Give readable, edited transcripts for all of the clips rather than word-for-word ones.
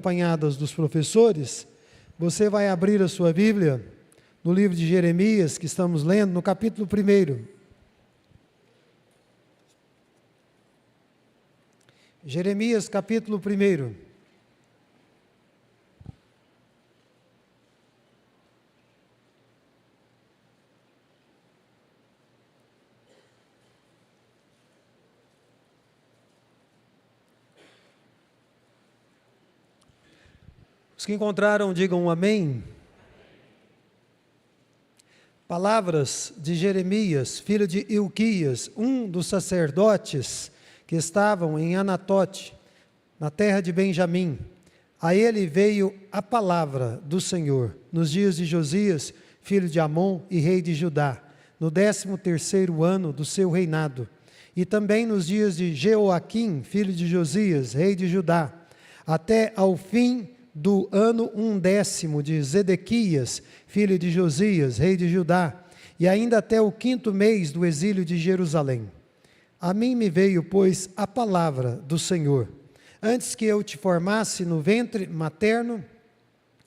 acompanhadas dos professores, você vai abrir a sua Bíblia no livro de Jeremias, que estamos lendo, no capítulo 1. Jeremias, capítulo 1. Os que encontraram, digam um amém. Palavras de Jeremias, filho de Ilquias, um dos sacerdotes que estavam em Anatote, na terra de Benjamim. A ele veio a palavra do Senhor, nos dias de Josias, filho de Amon e rei de Judá, no 13º ano do seu reinado, e também nos dias de Jeoaquim, filho de Josias, rei de Judá, até ao fim do ano 10º de Zedequias, filho de Josias, rei de Judá, e ainda até o 5º mês do exílio de Jerusalém. A mim me veio, pois, a palavra do Senhor. Antes que eu te formasse no ventre materno,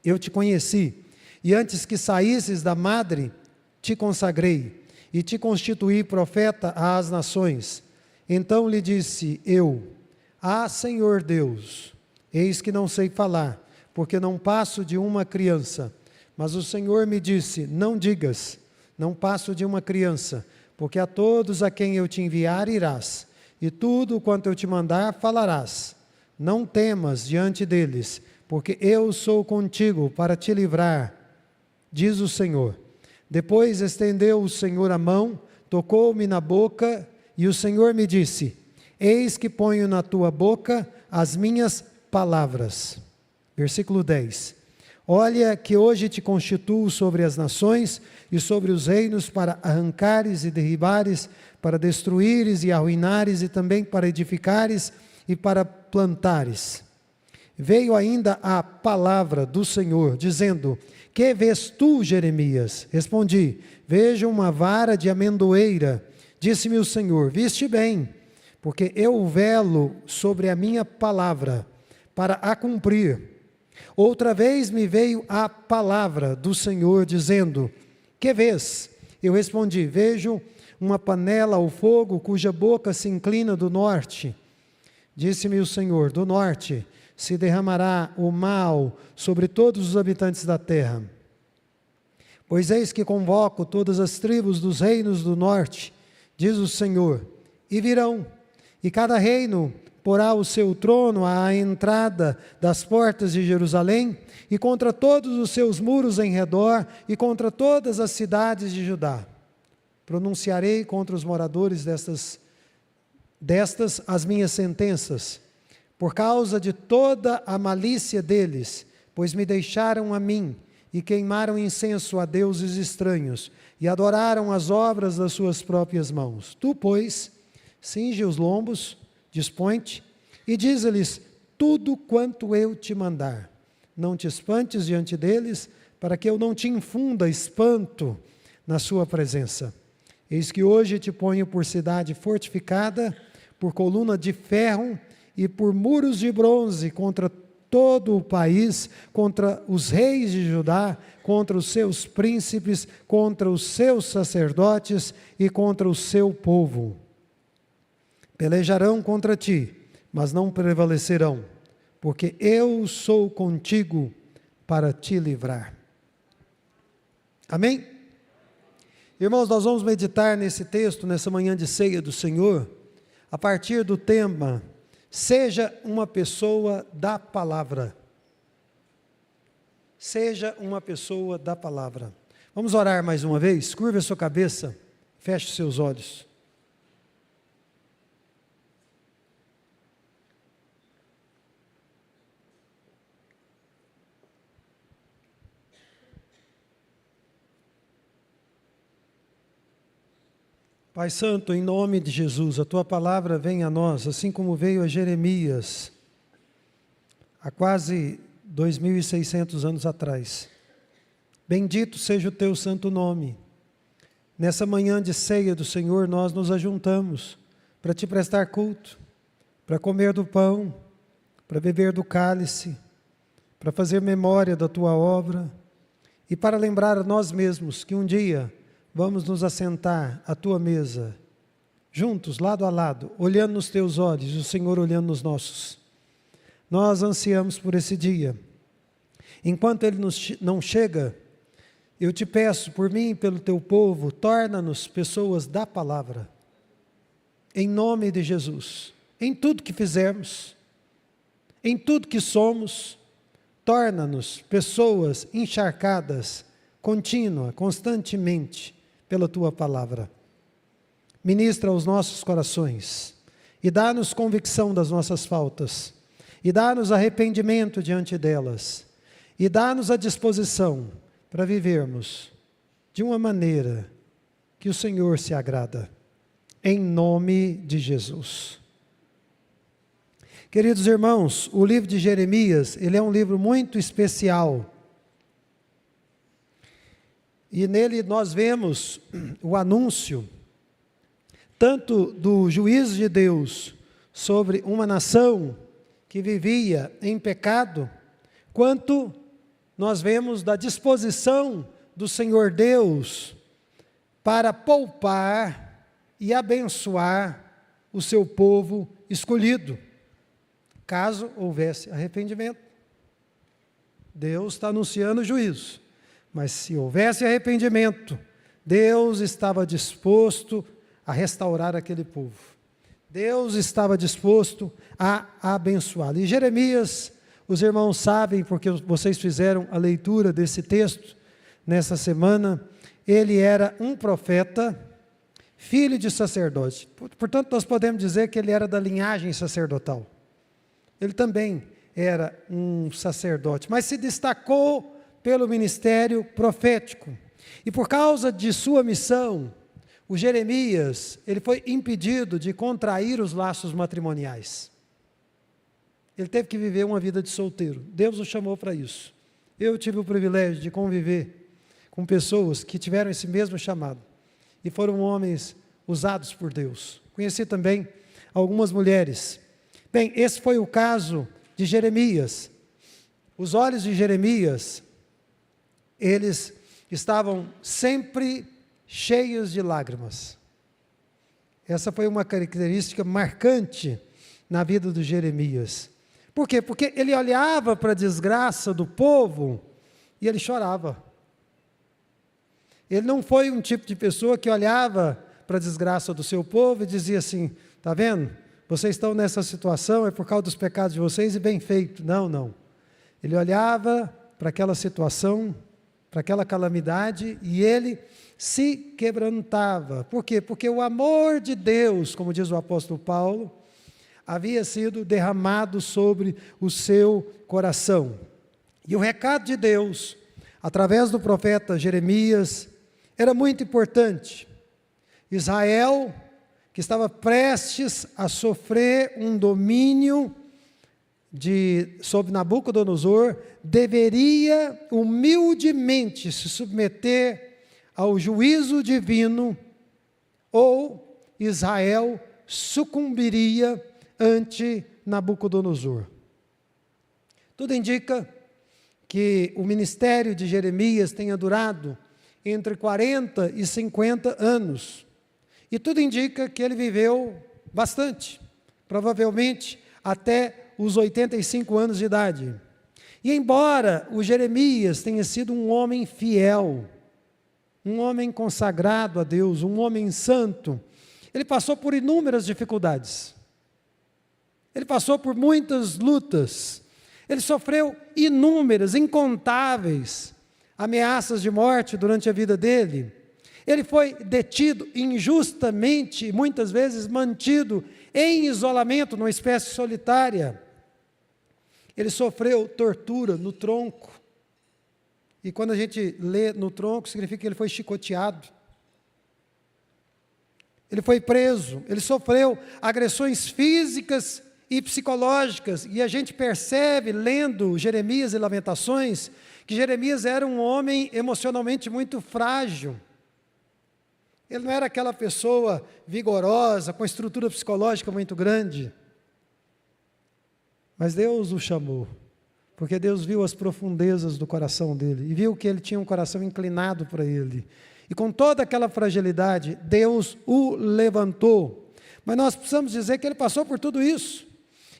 eu te conheci, e antes que saísses da madre, te consagrei, e te constituí profeta às nações. Então lhe disse eu: Ah, Senhor Deus, eis que não sei falar, porque não passo de uma criança. Mas o Senhor me disse: não digas, não passo de uma criança, porque a todos a quem eu te enviar irás, e tudo quanto eu te mandar falarás. Não temas diante deles, porque eu sou contigo para te livrar, diz o Senhor. Depois estendeu o Senhor a mão, tocou-me na boca, e o Senhor me disse: eis que ponho na tua boca as minhas palavras. Versículo 10. Olha que hoje te constituo sobre as nações e sobre os reinos para arrancares e derribares, para destruíres e arruinares e também para edificares e para plantares. Veio ainda a palavra do Senhor, dizendo: que vês tu, Jeremias? Respondi: vejo uma vara de amendoeira. Disse-me o Senhor: viste bem, porque eu velo sobre a minha palavra para a cumprir. Outra vez me veio a palavra do Senhor, dizendo: que vês? Eu respondi: vejo uma panela ao fogo, cuja boca se inclina do norte. Disse-me o Senhor: do norte se derramará o mal sobre todos os habitantes da terra. Pois eis que convoco todas as tribos dos reinos do norte, diz o Senhor, e virão, e cada reino porá o seu trono à entrada das portas de Jerusalém, e contra todos os seus muros em redor, e contra todas as cidades de Judá. Pronunciarei contra os moradores destas as minhas sentenças, por causa de toda a malícia deles, pois me deixaram a mim, e queimaram incenso a deuses estranhos, e adoraram as obras das suas próprias mãos. Tu, pois, cinge os lombos, dispõe-te e diz-lhes tudo quanto eu te mandar. Não te espantes diante deles, para que eu não te infunda espanto na sua presença. Eis que hoje te ponho por cidade fortificada, por coluna de ferro e por muros de bronze contra todo o país, contra os reis de Judá, contra os seus príncipes, contra os seus sacerdotes e contra o seu povo. Pelejarão contra ti, mas não prevalecerão, porque eu sou contigo para te livrar. Amém? Irmãos, nós vamos meditar nesse texto, nessa manhã de ceia do Senhor, a partir do tema: seja uma pessoa da palavra. Seja uma pessoa da palavra. Vamos orar mais uma vez? Curva a sua cabeça, feche os seus olhos. Pai Santo, em nome de Jesus, a Tua palavra vem a nós, assim como veio a Jeremias, há quase 2.600 anos atrás. Bendito seja o Teu santo nome. Nessa manhã de ceia do Senhor, nós nos ajuntamos para Te prestar culto, para comer do pão, para beber do cálice, para fazer memória da tua obra e para lembrar a nós mesmos que um dia vamos nos assentar à tua mesa, juntos, lado a lado, olhando nos teus olhos e o Senhor olhando nos nossos. Nós ansiamos por esse dia. Enquanto ele não chega, eu te peço, por mim e pelo teu povo, torna-nos pessoas da palavra. Em nome de Jesus, em tudo que fizermos, em tudo que somos, torna-nos pessoas encharcadas, constantemente, pela tua palavra. Ministra aos nossos corações e dá-nos convicção das nossas faltas e dá-nos arrependimento diante delas e dá-nos a disposição para vivermos de uma maneira que o Senhor se agrada, em nome de Jesus. Queridos irmãos, o livro de Jeremias, ele é um livro muito especial. E nele nós vemos o anúncio, tanto do juízo de Deus sobre uma nação que vivia em pecado, quanto nós vemos da disposição do Senhor Deus para poupar e abençoar o seu povo escolhido, caso houvesse arrependimento. Deus está anunciando juízo, mas se houvesse arrependimento, Deus estava disposto a restaurar aquele povo. Deus estava disposto a abençoá-lo. E Jeremias, os irmãos sabem, porque vocês fizeram a leitura desse texto nessa semana, ele era um profeta, filho de sacerdote. Portanto, nós podemos dizer que ele era da linhagem sacerdotal. Ele também era um sacerdote, mas se destacou pelo ministério profético. E por causa de sua missão, o Jeremias, ele foi impedido de contrair os laços matrimoniais. Ele teve que viver uma vida de solteiro. Deus o chamou para isso. Eu tive o privilégio de conviver com pessoas que tiveram esse mesmo chamado e foram homens usados por Deus. Conheci também algumas mulheres. Bem, esse foi o caso de Jeremias. Os olhos de Jeremias, eles estavam sempre cheios de lágrimas. Essa foi uma característica marcante na vida de Jeremias. Por quê? Porque ele olhava para a desgraça do povo e ele chorava. Ele não foi um tipo de pessoa que olhava para a desgraça do seu povo e dizia assim, está vendo? Vocês estão nessa situação, é por causa dos pecados de vocês e bem feito. Não, não. Ele olhava para aquela situação, para aquela calamidade e ele se quebrantava. Por quê? Porque o amor de Deus, como diz o apóstolo Paulo, havia sido derramado sobre o seu coração. E o recado de Deus, através do profeta Jeremias, era muito importante. Israel, que estava prestes a sofrer um domínio sobre Nabucodonosor, deveria humildemente se submeter ao juízo divino, ou Israel sucumbiria ante Nabucodonosor. Tudo indica que o ministério de Jeremias tenha durado entre 40 e 50 anos. E tudo indica que ele viveu bastante, provavelmente até os 85 anos de idade. E embora o Jeremias tenha sido um homem fiel, um homem consagrado a Deus, um homem santo, ele passou por inúmeras dificuldades. Ele passou por muitas lutas. Ele sofreu inúmeras, incontáveis ameaças de morte durante a vida dele. Ele foi detido injustamente, muitas vezes mantido em isolamento, numa espécie solitária. Ele sofreu tortura no tronco. E quando a gente lê no tronco, significa que ele foi chicoteado. Ele foi preso, ele sofreu agressões físicas e psicológicas. E a gente percebe, lendo Jeremias e Lamentações, que Jeremias era um homem emocionalmente muito frágil. Ele não era aquela pessoa vigorosa, com estrutura psicológica muito grande. Mas Deus o chamou, porque Deus viu as profundezas do coração dele, e viu que ele tinha um coração inclinado para ele, e com toda aquela fragilidade, Deus o levantou. Mas nós precisamos dizer que ele passou por tudo isso.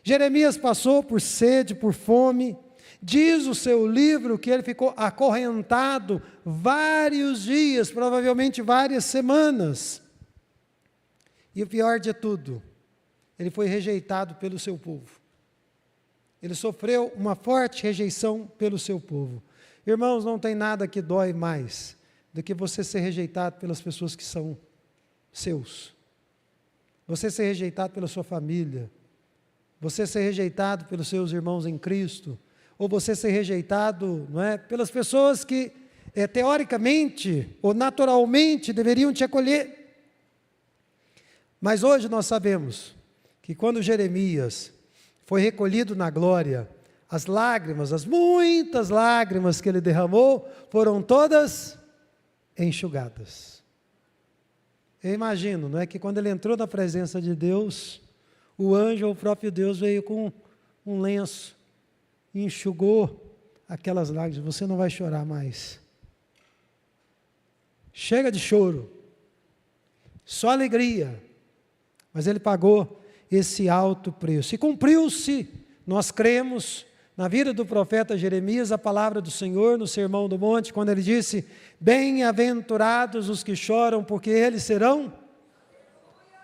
Jeremias passou por sede, por fome. Diz o seu livro que ele ficou acorrentado vários dias, provavelmente várias semanas. E o pior de tudo, ele foi rejeitado pelo seu povo. Ele sofreu uma forte rejeição pelo seu povo. Irmãos, não tem nada que dói mais do que você ser rejeitado pelas pessoas que são seus. Você ser rejeitado pela sua família. Você ser rejeitado pelos seus irmãos em Cristo. Ou você ser rejeitado, não é, pelas pessoas que teoricamente ou naturalmente deveriam te acolher. Mas hoje nós sabemos que quando Jeremias foi recolhido na glória, as lágrimas, as muitas lágrimas que ele derramou, foram todas enxugadas. Eu imagino, não é, que quando ele entrou na presença de Deus, o anjo ou o próprio Deus veio com um lenço e enxugou aquelas lágrimas. Você não vai chorar mais. Chega de choro, só alegria. Mas ele pagou esse alto preço. E cumpriu-se, nós cremos, na vida do profeta Jeremias, a palavra do Senhor no Sermão do Monte, quando ele disse: bem-aventurados os que choram, porque eles serão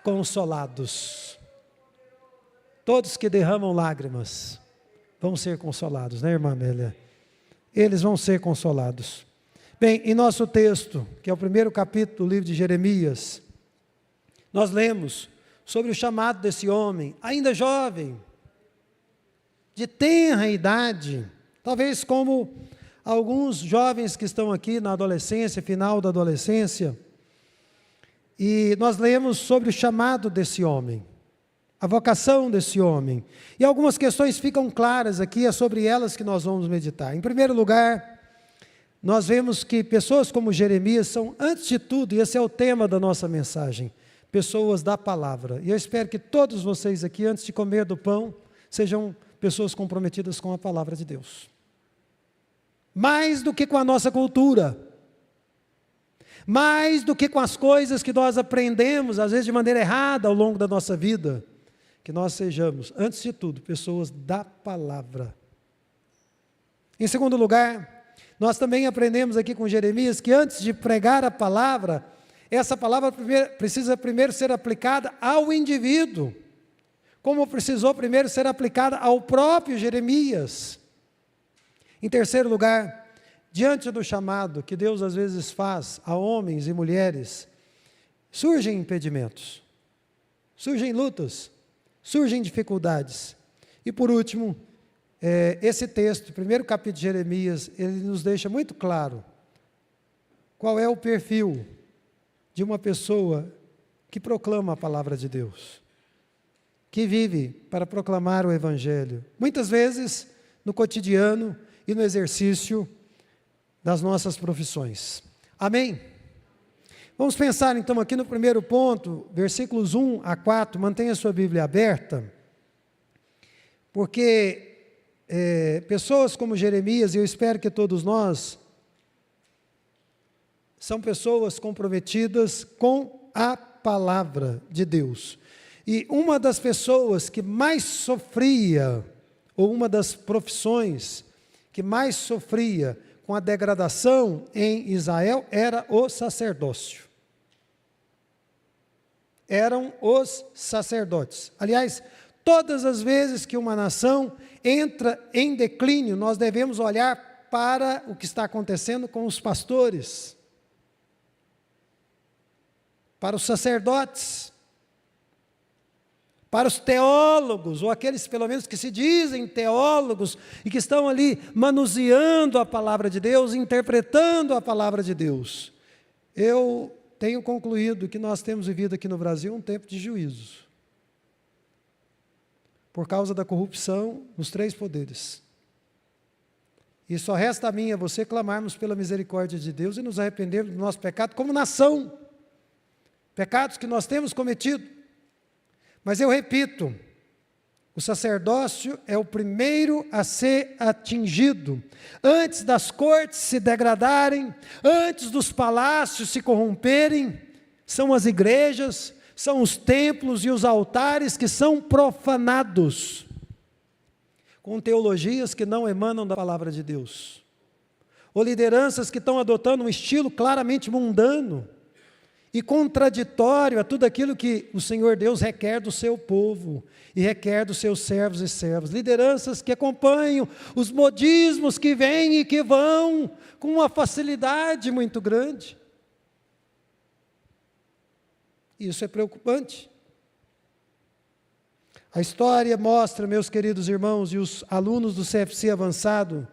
consolados. Todos que derramam lágrimas vão ser consolados, né, irmã Amélia? Eles vão ser consolados. Bem, em nosso texto, que é o primeiro capítulo do livro de Jeremias, nós lemos sobre o chamado desse homem, ainda jovem, de tenra idade, talvez como alguns jovens que estão aqui na adolescência, final da adolescência, e nós lemos sobre o chamado desse homem, a vocação desse homem, e algumas questões ficam claras aqui, é sobre elas que nós vamos meditar. Em primeiro lugar, nós vemos que pessoas como Jeremias são, antes de tudo, e esse é o tema da nossa mensagem, pessoas da palavra. E eu espero que todos vocês aqui, antes de comer do pão, sejam pessoas comprometidas com a palavra de Deus. Mais do que com a nossa cultura. Mais do que com as coisas que nós aprendemos, às vezes de maneira errada ao longo da nossa vida. Que nós sejamos, antes de tudo, pessoas da palavra. Em segundo lugar, nós também aprendemos aqui com Jeremias que antes de pregar a palavra, essa palavra precisa primeiro ser aplicada ao indivíduo, como precisou primeiro ser aplicada ao próprio Jeremias. Em terceiro lugar, diante do chamado que Deus às vezes faz a homens e mulheres, surgem impedimentos, surgem lutas, surgem dificuldades. E por último, esse texto, primeiro capítulo de Jeremias, ele nos deixa muito claro qual é o perfil de uma pessoa que proclama a palavra de Deus, que vive para proclamar o Evangelho, muitas vezes no cotidiano e no exercício das nossas profissões. Amém? Vamos pensar então aqui no primeiro ponto, versículos 1 a 4, mantenha a sua Bíblia aberta, porque pessoas como Jeremias, e eu espero que todos nós, são pessoas comprometidas com a palavra de Deus. E uma das pessoas que mais sofria, ou uma das profissões que mais sofria com a degradação em Israel, era o sacerdócio. Eram os sacerdotes. Aliás, todas as vezes que uma nação entra em declínio, nós devemos olhar para o que está acontecendo com os pastores, para os sacerdotes, para os teólogos, ou aqueles pelo menos que se dizem teólogos, e que estão ali manuseando a palavra de Deus, interpretando a palavra de Deus. Eu tenho concluído que nós temos vivido aqui no Brasil um tempo de juízo, por causa da corrupção nos três poderes. E só resta a mim e a você clamarmos pela misericórdia de Deus e nos arrependermos do nosso pecado como nação, pecados que nós temos cometido. Mas eu repito, O sacerdócio é o primeiro a ser atingido. Antes das cortes se degradarem, antes dos palácios se corromperem, são as igrejas, são os templos e os altares que são profanados, com teologias que não emanam da palavra de Deus, ou lideranças que estão adotando um estilo claramente mundano e contraditório a tudo aquilo que o Senhor Deus requer do seu povo e requer dos seus servos e servas. Lideranças que acompanham os modismos que vêm e que vão com uma facilidade muito grande. Isso é preocupante. A história mostra, meus queridos irmãos, e os alunos do CFC Avançado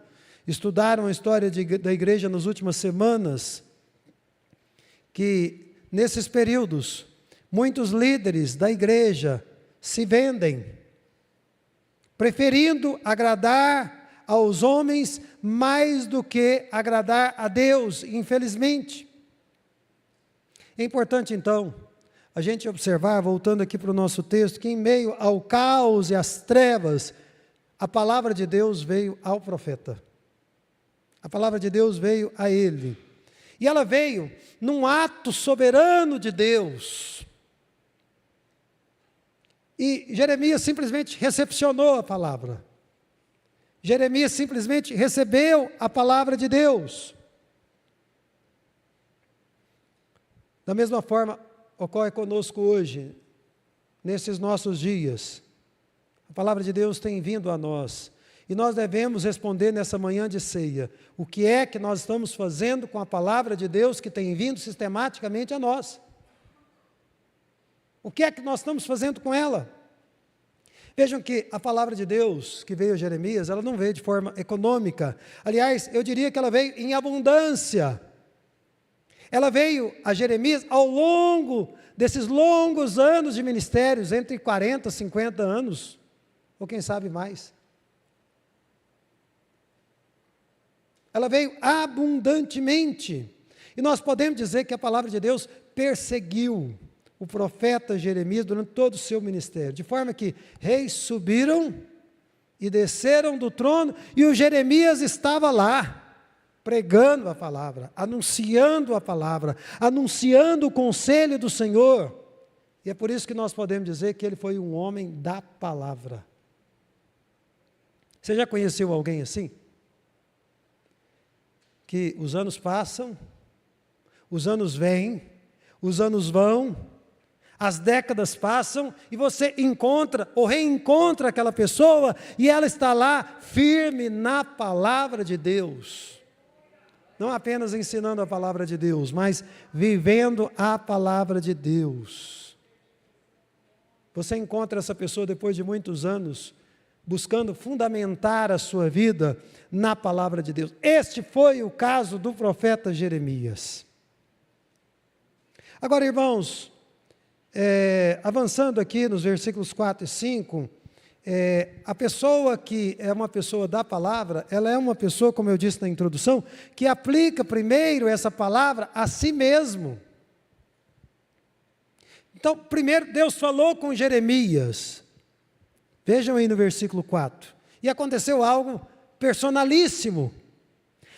estudaram a história da igreja nas últimas semanas, que nesses períodos, muitos líderes da igreja se vendem, preferindo agradar aos homens mais do que agradar a Deus, infelizmente. É importante, então, a gente observar, voltando aqui para o nosso texto, que em meio ao caos e às trevas, a palavra de Deus veio ao profeta. A palavra de Deus veio a ele. E ela veio num ato soberano de Deus. E Jeremias simplesmente recepcionou a palavra. Jeremias simplesmente recebeu a palavra de Deus. Da mesma forma, ocorre conosco hoje, nesses nossos dias. A palavra de Deus tem vindo a nós. E nós devemos responder nessa manhã de ceia, o que é que nós estamos fazendo com a palavra de Deus que tem vindo sistematicamente a nós? O que é que nós estamos fazendo com ela? Vejam que a palavra de Deus que veio a Jeremias, ela não veio de forma econômica. Aliás, eu diria que ela veio em abundância. Ela veio a Jeremias ao longo desses longos anos de ministérios, entre 40 e 50 anos, ou quem sabe mais. Ela veio abundantemente. E nós podemos dizer que a palavra de Deus perseguiu o profeta Jeremias durante todo o seu ministério, de forma que reis subiram e desceram do trono, e o Jeremias estava lá, pregando a palavra, anunciando o conselho do Senhor. E é por isso que nós podemos dizer que ele foi um homem da palavra. Você já conheceu alguém assim? Que os anos passam, os anos vêm, os anos vão, as décadas passam e você encontra ou reencontra aquela pessoa e ela está lá firme na palavra de Deus. Não apenas ensinando a palavra de Deus, mas vivendo a palavra de Deus. Você encontra essa pessoa depois de muitos anos, buscando fundamentar a sua vida na palavra de Deus. Este foi o caso do profeta Jeremias. Agora, irmãos, avançando aqui nos versículos 4 e 5, a pessoa que é uma pessoa da palavra, ela é uma pessoa, como eu disse na introdução, que aplica primeiro essa palavra a si mesmo. Então, primeiro Deus falou com Jeremias. Vejam aí no versículo 4. E aconteceu algo personalíssimo.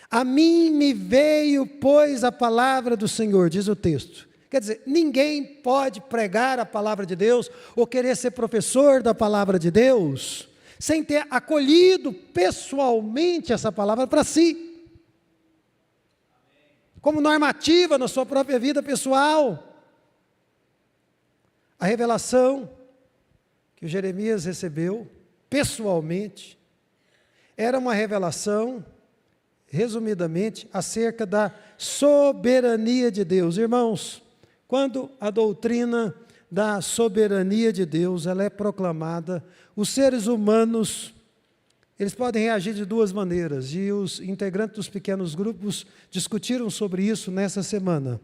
A mim me veio, pois, a palavra do Senhor, diz o texto. Quer dizer, ninguém pode pregar a palavra de Deus ou querer ser professor da palavra de Deus sem ter acolhido pessoalmente essa palavra para si, como normativa na sua própria vida pessoal. A revelação que o Jeremias recebeu pessoalmente era uma revelação, resumidamente, acerca da soberania de Deus. Irmãos, quando a doutrina da soberania de Deus ela é proclamada, os seres humanos, eles podem reagir de duas maneiras, e os integrantes dos pequenos grupos discutiram sobre isso nessa semana.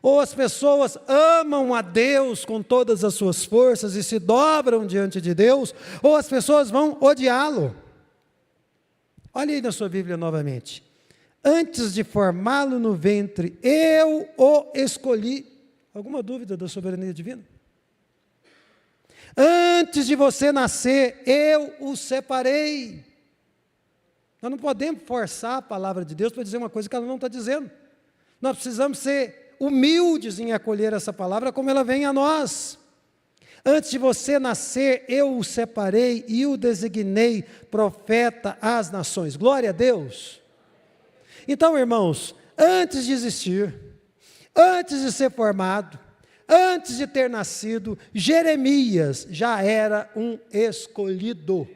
Ou as pessoas amam a Deus com todas as suas forças e se dobram diante de Deus, ou as pessoas vão odiá-lo. Olhe aí na sua Bíblia novamente. Antes de formá-lo no ventre, eu o escolhi. Alguma dúvida da soberania divina? Antes de você nascer, eu o separei. Nós não podemos forçar a palavra de Deus para dizer uma coisa que ela não está dizendo. Nós precisamos ser humildes em acolher essa palavra como ela vem a nós. Antes de você nascer, eu o separei e o designei profeta às nações. Glória a Deus. Então, irmãos, antes de existir, antes de ser formado, antes de ter nascido, Jeremias já era um escolhido.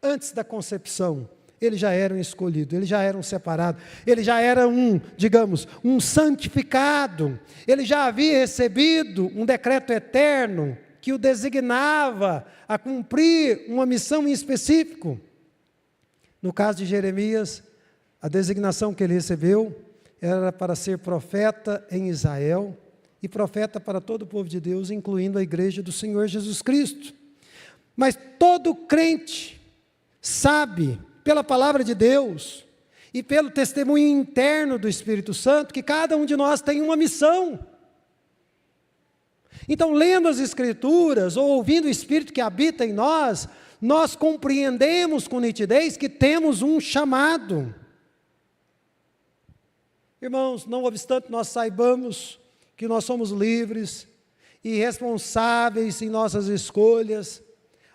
Antes da concepção, ele já era um escolhido, ele já era um separado, ele já era um santificado, ele já havia recebido um decreto eterno que o designava a cumprir uma missão em específico. No caso de Jeremias, a designação que ele recebeu era para ser profeta em Israel e profeta para todo o povo de Deus, incluindo a igreja do Senhor Jesus Cristo. Mas todo crente sabe, pela palavra de Deus e pelo testemunho interno do Espírito Santo, que cada um de nós tem uma missão. Então, lendo as Escrituras ou ouvindo o Espírito que habita em nós, nós compreendemos com nitidez que temos um chamado. Irmãos, não obstante nós saibamos que nós somos livres e responsáveis em nossas escolhas,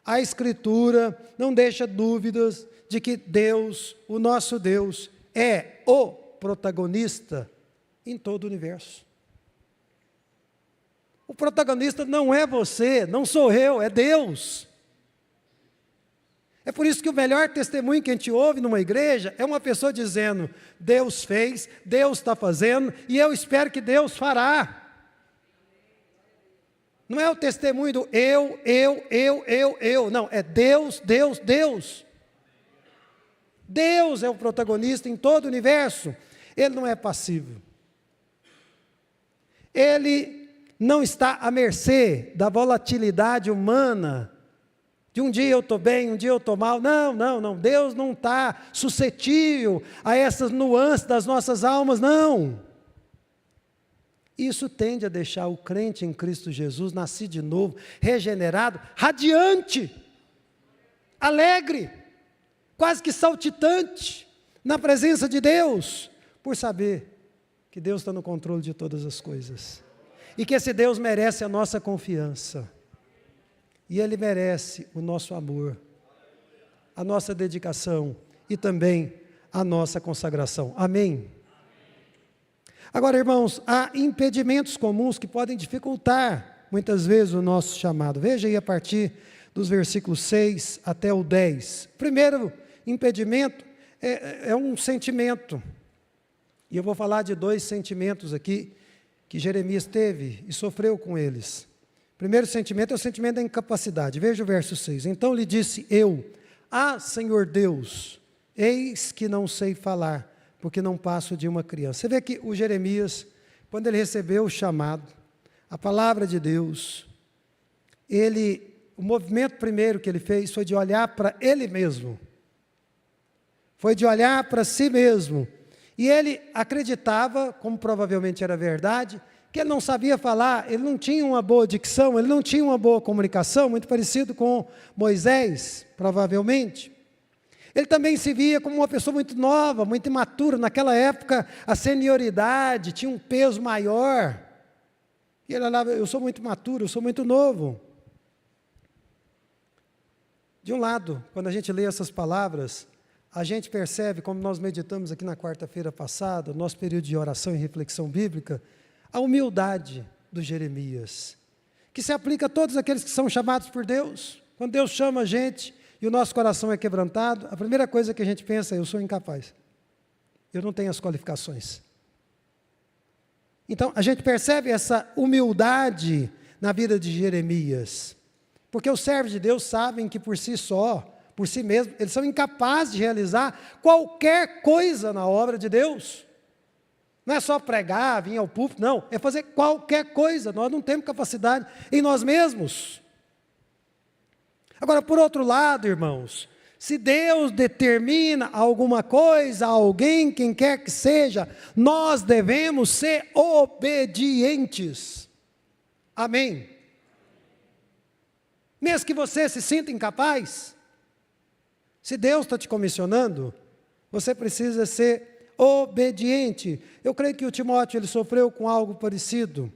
a Escritura não deixa dúvidas de que Deus, o nosso Deus, é o protagonista em todo o universo. O protagonista não é você, não sou eu, é Deus. É por isso que o melhor testemunho que a gente ouve numa igreja é uma pessoa dizendo: Deus fez, Deus está fazendo, e eu espero que Deus fará. Não é o testemunho do eu, não, é Deus, Deus, Deus. Deus é o protagonista em todo o universo. Ele não é passivo. Ele não está à mercê da volatilidade humana, de um dia eu estou bem, um dia eu estou mal. Não. Deus não está suscetível a essas nuances das nossas almas, não. Isso tende a deixar o crente em Cristo Jesus, nascido de novo, regenerado, radiante, alegre, quase que saltitante, na presença de Deus, por saber que Deus está no controle de todas as coisas, e que esse Deus merece a nossa confiança, e Ele merece o nosso amor, a nossa dedicação, e também a nossa consagração. Amém? Agora, irmãos, há impedimentos comuns que podem dificultar, muitas vezes, o nosso chamado. Veja aí a partir dos versículos 6 até o 10. Primeiro impedimento é um sentimento. E eu vou falar de dois sentimentos aqui, que Jeremias teve e sofreu com eles. O primeiro sentimento é o sentimento da incapacidade. Veja o verso 6. Então lhe disse eu: Senhor Deus, eis que não sei falar, porque não passo de uma criança. Você vê que o Jeremias, quando ele recebeu o chamado, a palavra de Deus, o movimento primeiro que ele fez foi de olhar para ele mesmo, foi de olhar para si mesmo, e ele acreditava, como provavelmente era verdade, que ele não sabia falar, ele não tinha uma boa dicção, ele não tinha uma boa comunicação, muito parecido com Moisés, provavelmente. Ele também se via como uma pessoa muito nova, muito imatura. Naquela época, a senioridade tinha um peso maior. E ele olhava: eu sou muito maturo, eu sou muito novo. De um lado, quando a gente lê essas palavras, a gente percebe, como nós meditamos aqui na quarta-feira passada, no nosso período de oração e reflexão bíblica, a humildade do Jeremias, que se aplica a todos aqueles que são chamados por Deus. Quando Deus chama a gente e o nosso coração é quebrantado, a primeira coisa que a gente pensa é: eu sou incapaz, eu não tenho as qualificações. Então, a gente percebe essa humildade na vida de Jeremias, porque os servos de Deus sabem que por si só, por si mesmos, eles são incapazes de realizar qualquer coisa na obra de Deus. Não é só pregar, vir ao púlpito, não, é fazer qualquer coisa. Nós não temos capacidade em nós mesmos. Agora, por outro lado, irmãos, se Deus determina alguma coisa a alguém, quem quer que seja, nós devemos ser obedientes. Amém? mesmo que você se sinta incapaz. Se Deus está te comissionando, você precisa ser obediente. Eu creio que o Timóteo ele sofreu com algo parecido.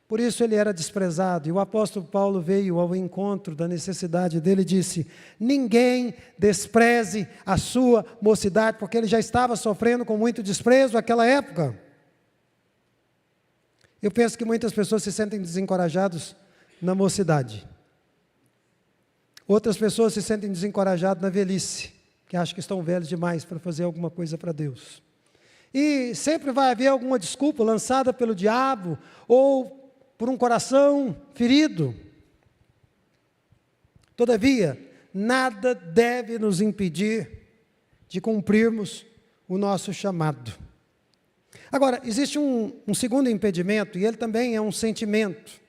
Por isso ele era desprezado. E o apóstolo Paulo veio ao encontro da necessidade dele e disse: ninguém despreze a sua mocidade, porque ele já estava sofrendo com muito desprezo naquela época. Eu penso que muitas pessoas se sentem desencorajadas na mocidade. Outras pessoas se sentem desencorajadas na velhice, que acham que estão velhos demais para fazer alguma coisa para Deus. E sempre vai haver alguma desculpa lançada pelo diabo ou por um coração ferido. Todavia, nada deve nos impedir de cumprirmos o nosso chamado. Agora, existe um segundo impedimento, e ele também é um sentimento,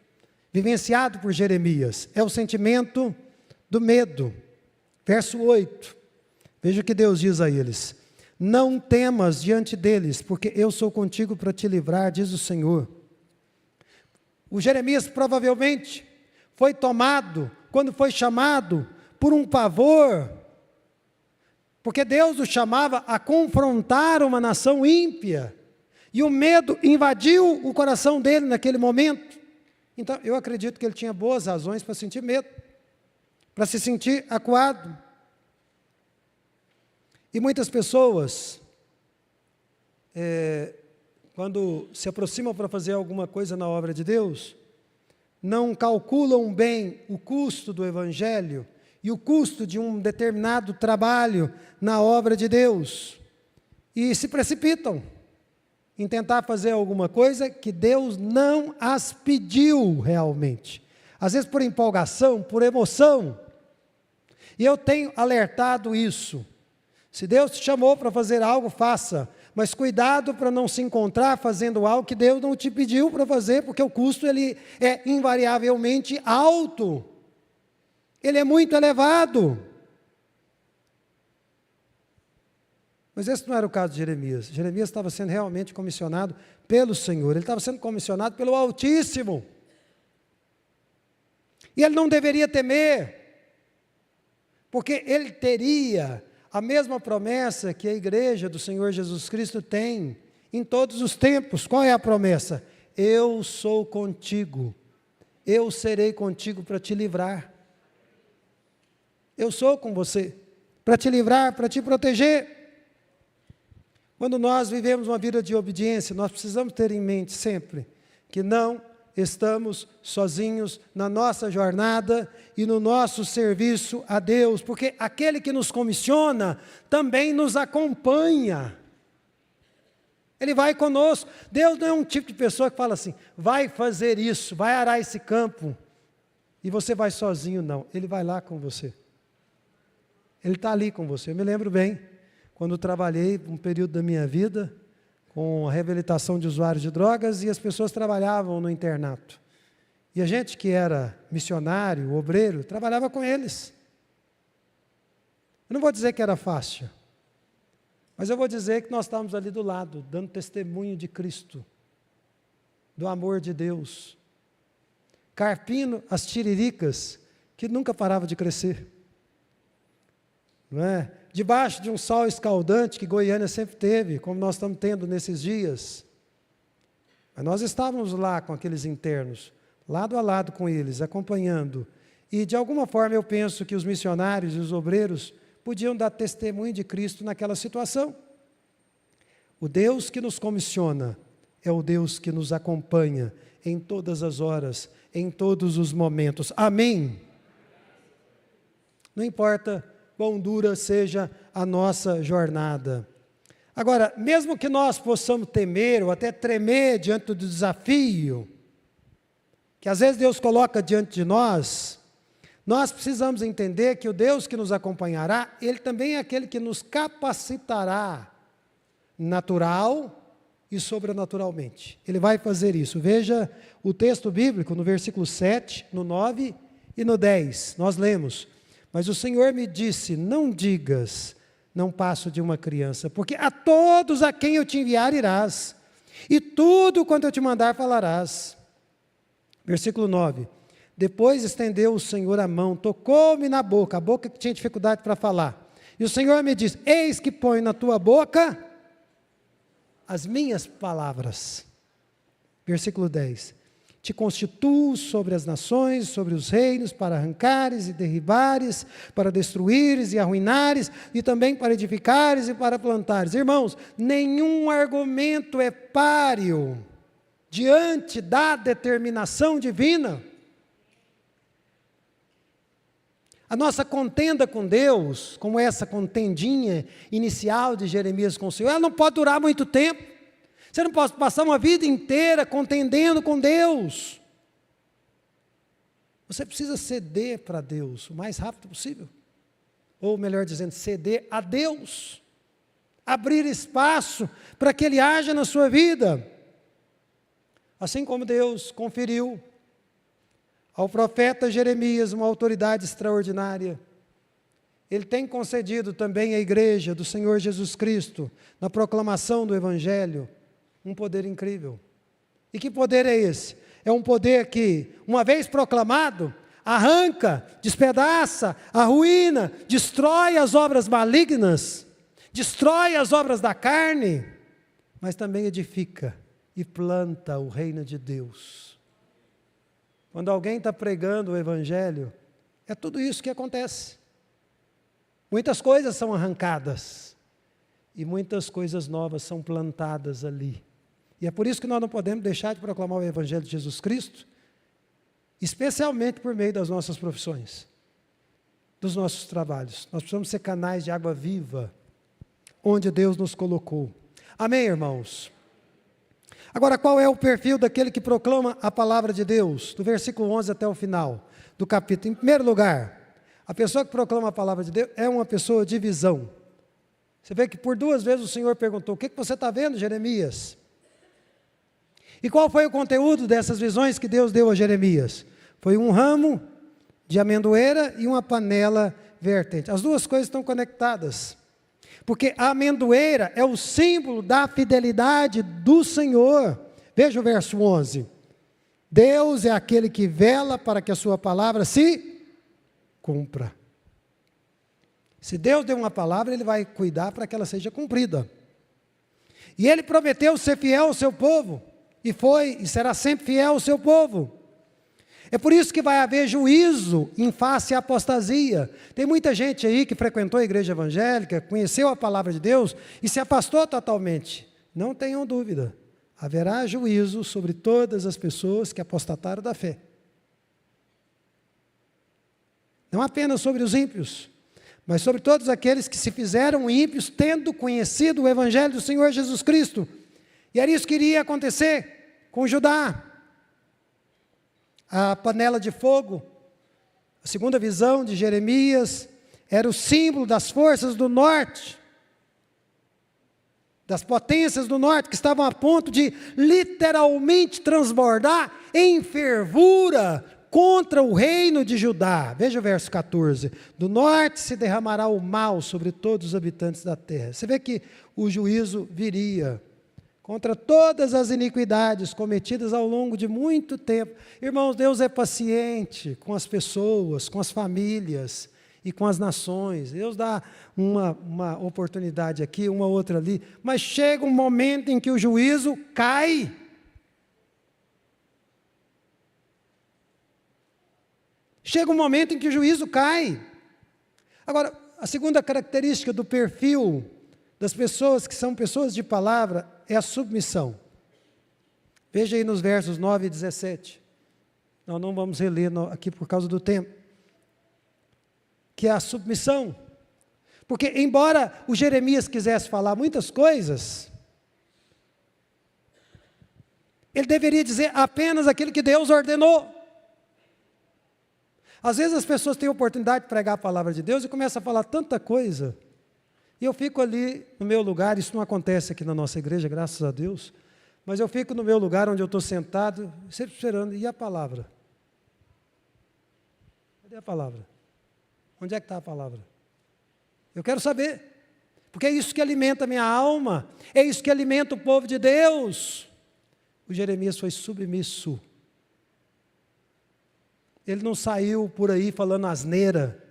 vivenciado por Jeremias. É o sentimento do medo. Verso 8. Veja o que Deus diz a eles: não temas diante deles, porque eu sou contigo para te livrar, diz o Senhor. O Jeremias provavelmente foi tomado, quando foi chamado, por um pavor, porque Deus o chamava a confrontar uma nação ímpia, e o medo invadiu o coração dele naquele momento. Então, eu acredito que ele tinha boas razões para sentir medo, para se sentir acuado. E muitas pessoas, quando se aproximam para fazer alguma coisa na obra de Deus, não calculam bem o custo do Evangelho e o custo de um determinado trabalho na obra de Deus, e se precipitam em tentar fazer alguma coisa que Deus não as pediu realmente. Às vezes por empolgação, por emoção. E eu tenho alertado isso. Se Deus te chamou para fazer algo, faça. Mas cuidado para não se encontrar fazendo algo que Deus não te pediu para fazer, porque o custo ele é invariavelmente alto. Ele é muito elevado. Mas esse não era o caso de Jeremias. Jeremias estava sendo realmente comissionado pelo Senhor. Ele estava sendo comissionado pelo Altíssimo. E ele não deveria temer, porque ele teria a mesma promessa que a igreja do Senhor Jesus Cristo tem em todos os tempos. Qual é a promessa? Eu sou contigo, eu serei contigo para te livrar. Eu sou com você, para te livrar, para te proteger. Quando nós vivemos uma vida de obediência, nós precisamos ter em mente sempre que não estamos sozinhos na nossa jornada e no nosso serviço a Deus, porque aquele que nos comissiona também nos acompanha. Ele vai conosco. Deus não é um tipo de pessoa que fala assim: vai fazer isso, vai arar esse campo, e você vai sozinho, não. Ele vai lá com você. Ele está ali com você. Eu me lembro bem, quando trabalhei um período da minha vida com a reabilitação de usuários de drogas, e as pessoas trabalhavam no internato. E a gente que era missionário, obreiro, trabalhava com eles. Eu não vou dizer que era fácil, mas eu vou dizer que nós estávamos ali do lado, dando testemunho de Cristo, do amor de Deus, carpindo as tiriricas que nunca paravam de crescer. Não é? Debaixo de um sol escaldante que Goiânia sempre teve, como nós estamos tendo nesses dias. Mas nós estávamos lá com aqueles internos, lado a lado com eles, acompanhando. E de alguma forma eu penso que os missionários e os obreiros podiam dar testemunho de Cristo naquela situação. O Deus que nos comissiona é o Deus que nos acompanha em todas as horas, em todos os momentos. Amém? Não importa quão dura seja a nossa jornada. Agora, mesmo que nós possamos temer ou até tremer diante do desafio, que às vezes Deus coloca diante de nós precisamos entender que o Deus que nos acompanhará, Ele também é aquele que nos capacitará, natural e sobrenaturalmente. Ele vai fazer isso. Veja o texto bíblico no versículo 7, no 9 e no 10. Nós lemos: mas o Senhor me disse, não digas, não passo de uma criança, porque a todos a quem eu te enviar irás, e tudo quanto eu te mandar falarás. Versículo 9, Depois estendeu o Senhor a mão, tocou-me na boca, a boca que tinha dificuldade para falar. E o Senhor me disse: eis que põe na tua boca as minhas palavras. Versículo 10. Te constituo sobre as nações, sobre os reinos, para arrancares e derribares, para destruíres e arruinares, e também para edificares e para plantares. Irmãos, nenhum argumento é páreo diante da determinação divina. A nossa contenda com Deus, como essa contendinha inicial de Jeremias com o Senhor, ela não pode durar muito tempo. Você não pode passar uma vida inteira contendendo com Deus. Você precisa ceder para Deus o mais rápido possível. Ou melhor dizendo, ceder a Deus. Abrir espaço para que Ele haja na sua vida. Assim como Deus conferiu ao profeta Jeremias uma autoridade extraordinária, Ele tem concedido também à igreja do Senhor Jesus Cristo, na proclamação do Evangelho, um poder incrível. E que poder é esse? É um poder que, uma vez proclamado, arranca, despedaça, arruína, destrói as obras malignas, destrói as obras da carne, mas também edifica e planta o reino de Deus. Quando alguém está pregando o Evangelho, é tudo isso que acontece. Muitas coisas são arrancadas e muitas coisas novas são plantadas ali. E é por isso que nós não podemos deixar de proclamar o Evangelho de Jesus Cristo, especialmente por meio das nossas profissões, dos nossos trabalhos. Nós precisamos ser canais de água viva, onde Deus nos colocou. Amém, irmãos? Agora, qual é o perfil daquele que proclama a palavra de Deus? Do versículo 11 até o final do capítulo. Em primeiro lugar, a pessoa que proclama a palavra de Deus é uma pessoa de visão. Você vê que por 2 vezes o Senhor perguntou: o que você está vendo, Jeremias? E qual foi o conteúdo dessas visões que Deus deu a Jeremias? Foi um ramo de amendoeira e uma panela vertente. As duas coisas estão conectadas. Porque a amendoeira é o símbolo da fidelidade do Senhor. Veja o verso 11. Deus é aquele que vela para que a sua palavra se cumpra. Se Deus deu uma palavra, Ele vai cuidar para que ela seja cumprida. E Ele prometeu ser fiel ao seu povo. E foi e será sempre fiel ao seu povo. É por isso que vai haver juízo em face à apostasia. Tem muita gente aí que frequentou a igreja evangélica, conheceu a palavra de Deus e se afastou totalmente. Não tenham dúvida, haverá juízo sobre todas as pessoas que apostataram da fé. Não apenas sobre os ímpios, mas sobre todos aqueles que se fizeram ímpios, tendo conhecido o Evangelho do Senhor Jesus Cristo. E era isso que iria acontecer com Judá. A panela de fogo, a segunda visão de Jeremias, era o símbolo das forças do norte, das potências do norte, que estavam a ponto de literalmente transbordar em fervura contra o reino de Judá. Veja o verso 14. Do norte se derramará o mal sobre todos os habitantes da terra. Você vê que o juízo viria contra todas as iniquidades cometidas ao longo de muito tempo. Irmãos, Deus é paciente com as pessoas, com as famílias e com as nações. Deus dá uma oportunidade aqui, uma outra ali, mas chega um momento em que o juízo cai. Chega um momento em que o juízo cai. Agora, a segunda característica do perfil das pessoas que são pessoas de palavra é a submissão. Veja aí nos versos 9 e 17. Nós não vamos reler aqui por causa do tempo. Que é a submissão. Porque embora o Jeremias quisesse falar muitas coisas, ele deveria dizer apenas aquilo que Deus ordenou. Às vezes as pessoas têm a oportunidade de pregar a palavra de Deus e começam a falar tanta coisa. E eu fico ali no meu lugar, isso não acontece aqui na nossa igreja, graças a Deus, mas eu fico no meu lugar onde eu estou sentado, sempre esperando, e a palavra? Cadê a palavra? Onde é que está a palavra? Eu quero saber, porque é isso que alimenta a minha alma, é isso que alimenta o povo de Deus. O Jeremias foi submisso. Ele não saiu por aí falando asneira.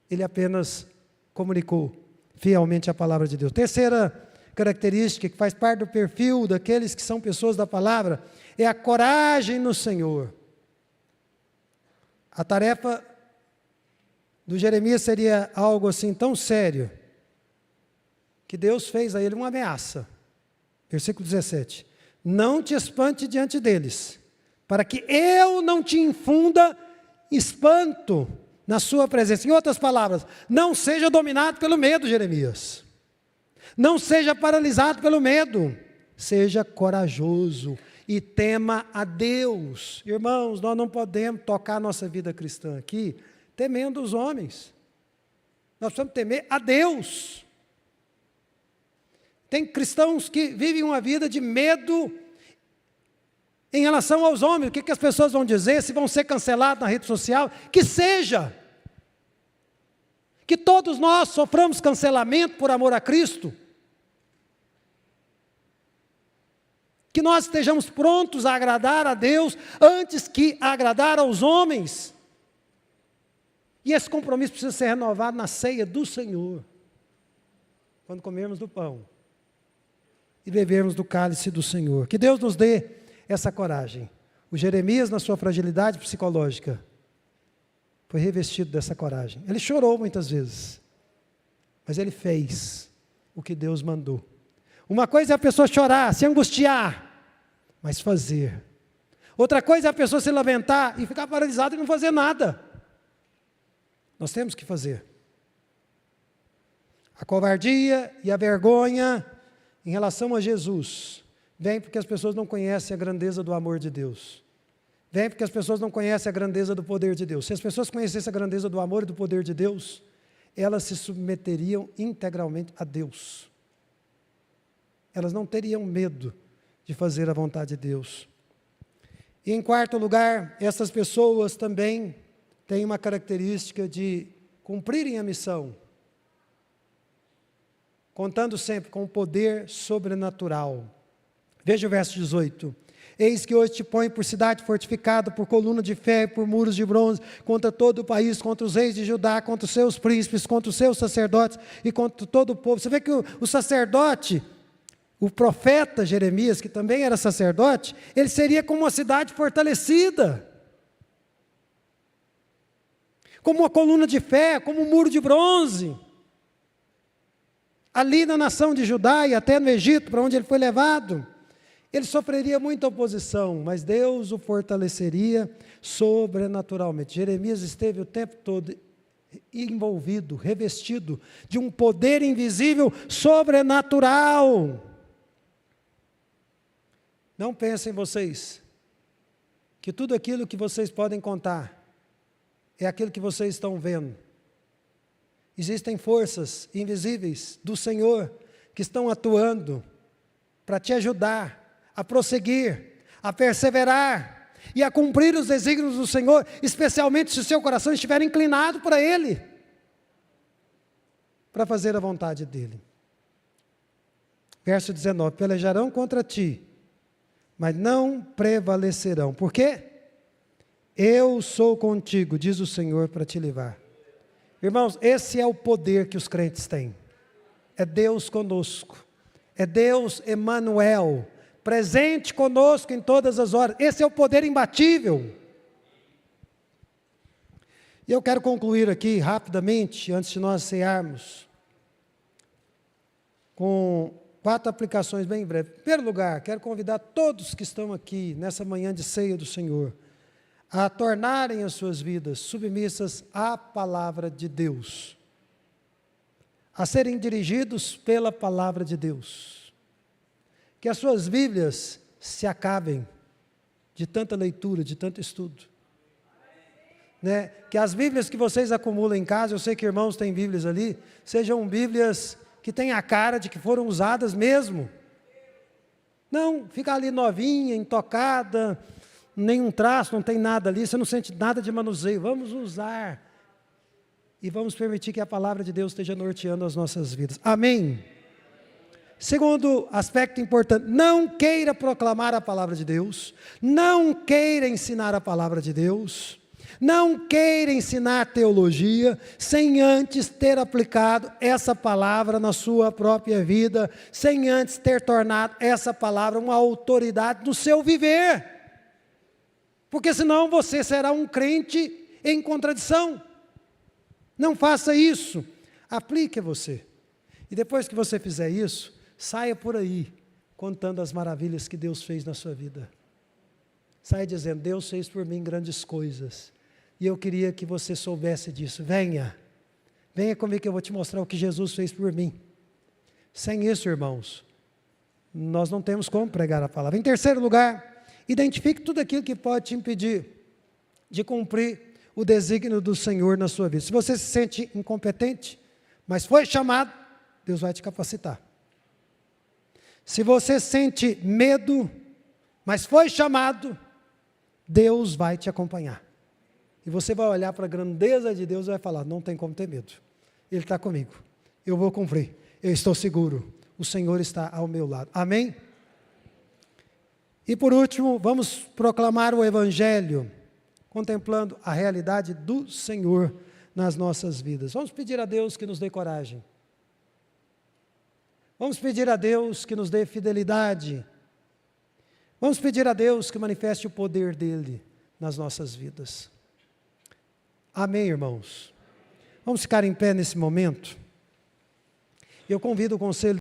Ele apenas comunicou fielmente a palavra de Deus. Terceira característica que faz parte do perfil daqueles que são pessoas da palavra é a coragem no Senhor. A tarefa do Jeremias seria algo assim tão sério que Deus fez a ele uma ameaça. Versículo 17. Não te espante diante deles, para que eu não te infunda espanto na sua presença. Em outras palavras, não seja dominado pelo medo, Jeremias. Não seja paralisado pelo medo. Seja corajoso e tema a Deus. Irmãos, nós não podemos tocar a nossa vida cristã aqui temendo os homens. Nós precisamos temer a Deus. Tem cristãos que vivem uma vida de medo em relação aos homens. O que as pessoas vão dizer, se vão ser cancelados na rede social? Que seja. Que todos nós soframos cancelamento por amor a Cristo. Que nós estejamos prontos a agradar a Deus antes que agradar aos homens. E esse compromisso precisa ser renovado na ceia do Senhor. Quando comermos do pão e bebermos do cálice do Senhor. Que Deus nos dê essa coragem. O Jeremias, na sua fragilidade psicológica, foi revestido dessa coragem. Ele chorou muitas vezes, mas ele fez o que Deus mandou. Uma coisa é a pessoa chorar, se angustiar, mas fazer. Outra coisa é a pessoa se lamentar e ficar paralisada e não fazer nada. Nós temos que fazer. A covardia e a vergonha em relação a Jesus vem porque as pessoas não conhecem a grandeza do amor de Deus. Vem porque as pessoas não conhecem a grandeza do poder de Deus. Se as pessoas conhecessem a grandeza do amor e do poder de Deus, elas se submeteriam integralmente a Deus. Elas não teriam medo de fazer a vontade de Deus. E em quarto lugar, essas pessoas também têm uma característica de cumprirem a missão, contando sempre com o poder sobrenatural. Veja o verso 18. Eis que hoje te ponho por cidade fortificada, por coluna de ferro, por muros de bronze, contra todo o país, contra os reis de Judá, contra os seus príncipes, contra os seus sacerdotes e contra todo o povo. Você vê que o sacerdote, o profeta Jeremias, que também era sacerdote, ele seria como uma cidade fortalecida, como uma coluna de ferro, como um muro de bronze. Ali na nação de Judá e até no Egito, para onde ele foi levado, ele sofreria muita oposição, mas Deus o fortaleceria sobrenaturalmente. Jeremias esteve o tempo todo envolvido, revestido de um poder invisível sobrenatural. Não pensem vocês que tudo aquilo que vocês podem contar é aquilo que vocês estão vendo. Existem forças invisíveis do Senhor que estão atuando para te ajudar a prosseguir, a perseverar e a cumprir os desígnios do Senhor, especialmente se o seu coração estiver inclinado para Ele, para fazer a vontade dEle. Verso 19, pelejarão contra ti, mas não prevalecerão. Por quê? Eu sou contigo, diz o Senhor, para te livrar. Irmãos, esse é o poder que os crentes têm. É Deus conosco. É Deus Emanuel, presente conosco em todas as horas. Esse é o poder imbatível. E eu quero concluir aqui rapidamente, antes de nós cearmos, com 4 aplicações bem breves. Em primeiro lugar, quero convidar todos que estão aqui nessa manhã de ceia do Senhor a tornarem as suas vidas submissas à palavra de Deus, a serem dirigidos pela palavra de Deus. Que as suas Bíblias se acabem de tanta leitura, de tanto estudo. Né? Que as Bíblias que vocês acumulam em casa, eu sei que irmãos têm Bíblias ali, sejam Bíblias que têm a cara de que foram usadas mesmo. Não, fica ali novinha, intocada, nenhum traço, não tem nada ali, você não sente nada de manuseio. Vamos usar e vamos permitir que a palavra de Deus esteja norteando as nossas vidas. Amém? Segundo aspecto importante, não queira proclamar a palavra de Deus, não queira ensinar a palavra de Deus, Não queira ensinar teologia sem antes ter aplicado essa palavra na sua própria vida, sem antes ter tornado essa palavra uma autoridade no seu viver. Porque senão você será um crente em contradição. Não faça isso. Aplique a você. E depois que você fizer isso, saia por aí contando as maravilhas que Deus fez na sua vida. Saia dizendo: Deus fez por mim grandes coisas. E eu queria que você soubesse disso. Venha comigo que eu vou te mostrar o que Jesus fez por mim. Sem isso, irmãos, nós não temos como pregar a palavra. Em terceiro lugar, identifique tudo aquilo que pode te impedir de cumprir o desígnio do Senhor na sua vida. Se você se sente incompetente, mas foi chamado, Deus vai te capacitar. Se você sente medo, mas foi chamado, Deus vai te acompanhar. E você vai olhar para a grandeza de Deus e vai falar: não tem como ter medo. Ele está comigo. Eu vou cumprir. Eu estou seguro. O Senhor está ao meu lado. Amém? E por último, vamos proclamar o Evangelho, contemplando a realidade do Senhor nas nossas vidas. Vamos pedir a Deus que nos dê coragem. Vamos pedir a Deus que nos dê fidelidade. Vamos pedir a Deus que manifeste o poder dEle nas nossas vidas. Amém, irmãos? Vamos ficar em pé nesse momento. Eu convido o conselho